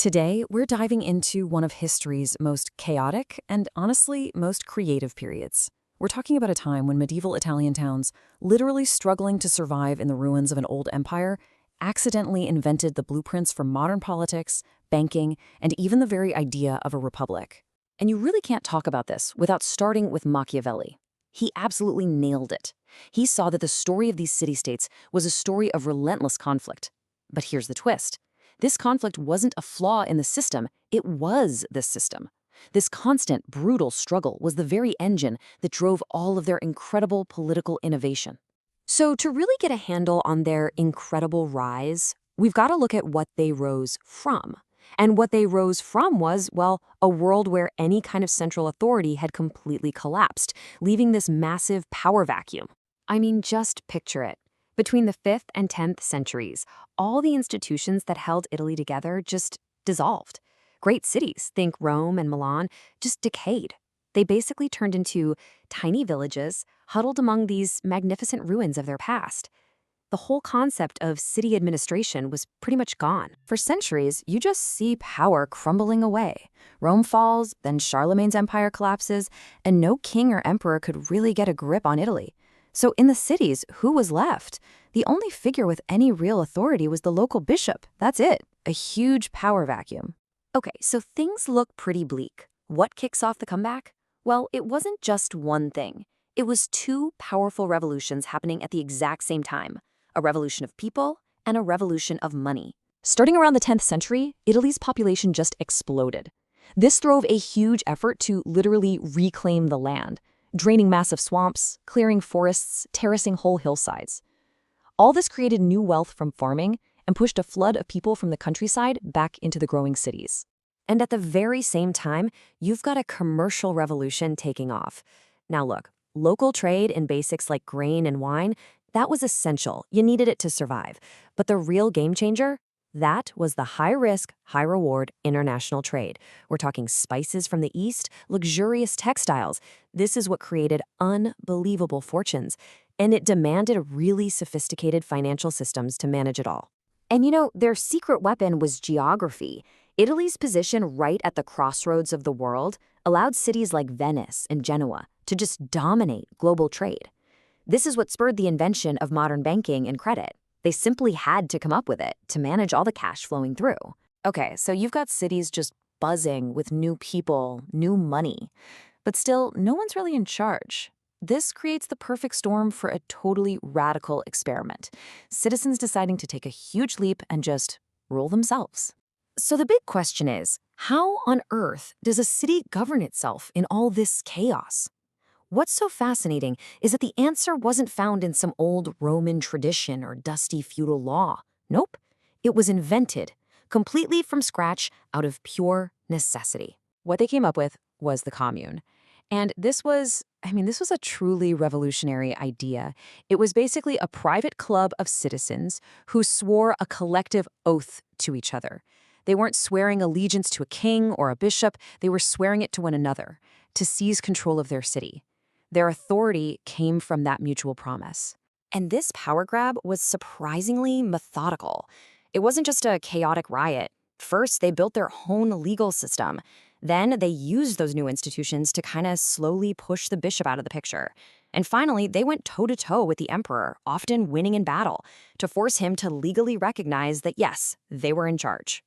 Today, we're diving into one of history's most chaotic and honestly most creative periods. We're talking about a time when medieval Italian towns, literally struggling to survive in the ruins of an old empire, accidentally invented the blueprints for modern politics, banking, and even the very idea of a republic. And you really can't talk about this without starting with Machiavelli. He absolutely nailed it. He saw that the story of these city-states was a story of relentless conflict. But here's the twist. This conflict wasn't a flaw in the system, it was the system. This constant, brutal struggle was the very engine that drove all of their incredible political innovation. So to really get a handle on their incredible rise, we've got to look at what they rose from. And what they rose from was, well, a world where any kind of central authority had completely collapsed, leaving this massive power vacuum. I mean, just picture it. Between the 5th and 10th centuries, all the institutions that held Italy together just dissolved. Great cities, think Rome and Milan, just decayed. They basically turned into tiny villages, huddled among these magnificent ruins of their past. The whole concept of city administration was pretty much gone. For centuries, you just see power crumbling away. Rome falls, then Charlemagne's empire collapses, and no king or emperor could really get a grip on Italy. So in the cities, who was left? The only figure with any real authority was the local bishop. That's it. A huge power vacuum. Okay, so things look pretty bleak. What kicks off the comeback? Well, it wasn't just one thing. It was two powerful revolutions happening at the exact same time. A revolution of people and a revolution of money. Starting around the 10th century, Italy's population just exploded. This drove a huge effort to literally reclaim the land, draining massive swamps, clearing forests, terracing whole hillsides. All this created new wealth from farming and pushed a flood of people from the countryside back into the growing cities. And at the very same time, you've got a commercial revolution taking off. Now look, local trade in basics like grain and wine, that was essential. You needed it to survive. But the real game changer? That was the high-risk, high-reward international trade. We're talking spices from the East, luxurious textiles. This is what created unbelievable fortunes, and it demanded really sophisticated financial systems to manage it all. And you know, their secret weapon was geography. Italy's position right at the crossroads of the world allowed cities like Venice and Genoa to just dominate global trade. This is what spurred the invention of modern banking and credit. They simply had to come up with it to manage all the cash flowing through. Okay, so you've got cities just buzzing with new people, new money. But still, no one's really in charge. This creates the perfect storm for a totally radical experiment. Citizens deciding to take a huge leap and just rule themselves. So the big question is, how on earth does a city govern itself in all this chaos? What's so fascinating is that the answer wasn't found in some old Roman tradition or dusty feudal law. Nope, it was invented, completely from scratch out of pure necessity. What they came up with was the commune. And this was a truly revolutionary idea. It was basically a private club of citizens who swore a collective oath to each other. They weren't swearing allegiance to a king or a bishop, they were swearing it to one another, to seize control of their city. Their authority came from that mutual promise. And this power grab was surprisingly methodical. It wasn't just a chaotic riot. First, they built their own legal system. Then they used those new institutions to kind of slowly push the bishop out of the picture. And finally, they went toe-to-toe with the emperor, often winning in battle, to force him to legally recognize that, yes, they were in charge.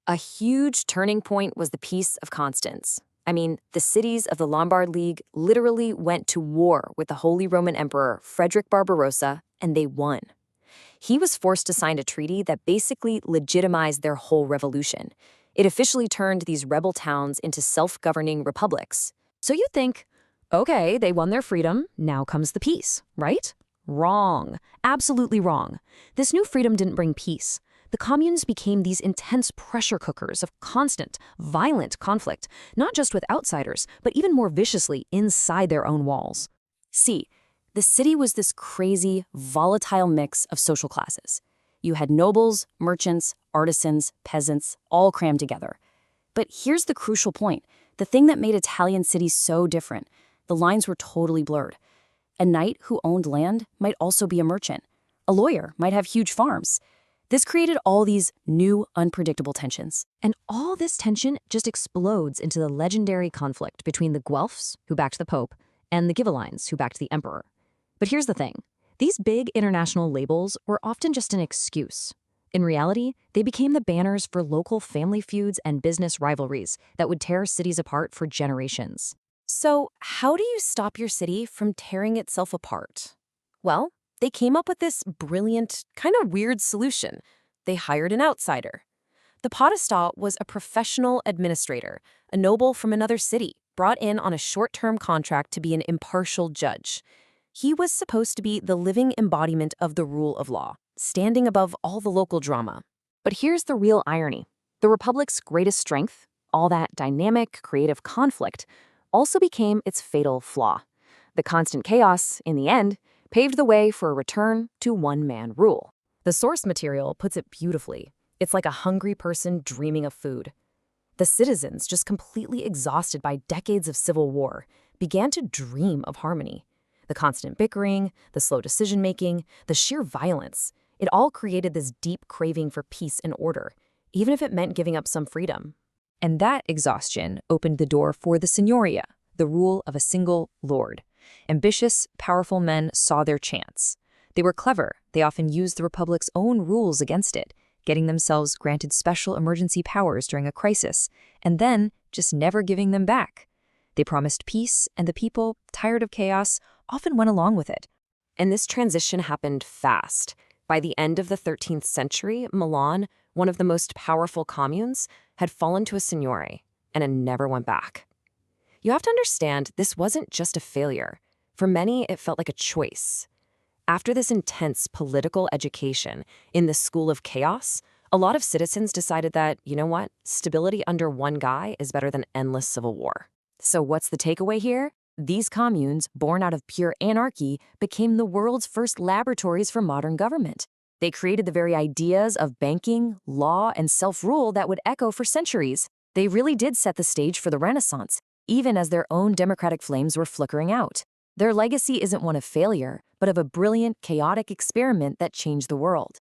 A huge turning point was the Peace of Constance. The cities of the Lombard League literally went to war with the Holy Roman Emperor Frederick Barbarossa, and they won. He was forced to sign a treaty that basically legitimized their whole revolution. It officially turned these rebel towns into self-governing republics. So you think, okay, they won their freedom, now comes the peace, right? Wrong. Absolutely wrong. This new freedom didn't bring peace. The communes became these intense pressure cookers of constant, violent conflict, not just with outsiders, but even more viciously inside their own walls. See, the city was this crazy, volatile mix of social classes. You had nobles, merchants, artisans, peasants, all crammed together. But here's the crucial point, the thing that made Italian cities so different. The lines were totally blurred. A knight who owned land might also be a merchant. A lawyer might have huge farms. This created all these new, unpredictable tensions. And all this tension just explodes into the legendary conflict between the Guelphs, who backed the Pope, and the Ghibellines, who backed the Emperor. But here's the thing. These big international labels were often just an excuse. In reality, they became the banners for local family feuds and business rivalries that would tear cities apart for generations. So, how do you stop your city from tearing itself apart? Well, they came up with this brilliant, kind of weird solution. They hired an outsider. The podestat was a professional administrator, a noble from another city, brought in on a short-term contract to be an impartial judge. He was supposed to be the living embodiment of the rule of law, standing above all the local drama. But here's the real irony. The Republic's greatest strength, all that dynamic, creative conflict, also became its fatal flaw. The constant chaos, in the end, paved the way for a return to one-man rule. The source material puts it beautifully. It's like a hungry person dreaming of food. The citizens, just completely exhausted by decades of civil war, began to dream of harmony. The constant bickering, the slow decision-making, the sheer violence, it all created this deep craving for peace and order, even if it meant giving up some freedom. And that exhaustion opened the door for the Signoria, the rule of a single lord. Ambitious, powerful men saw their chance. They were clever. They often used the Republic's own rules against it, getting themselves granted special emergency powers during a crisis, and then just never giving them back. They promised peace, and the people, tired of chaos, often went along with it. And this transition happened fast. By the end of the 13th century, Milan, one of the most powerful communes, had fallen to a signore, and it never went back. You have to understand, this wasn't just a failure. For many, it felt like a choice. After this intense political education in the school of chaos, a lot of citizens decided that, you know what, stability under one guy is better than endless civil war. So what's the takeaway here? These communes, born out of pure anarchy, became the world's first laboratories for modern government. They created the very ideas of banking, law, and self-rule that would echo for centuries. They really did set the stage for the Renaissance, even as their own democratic flames were flickering out. Their legacy isn't one of failure, but of a brilliant, chaotic experiment that changed the world.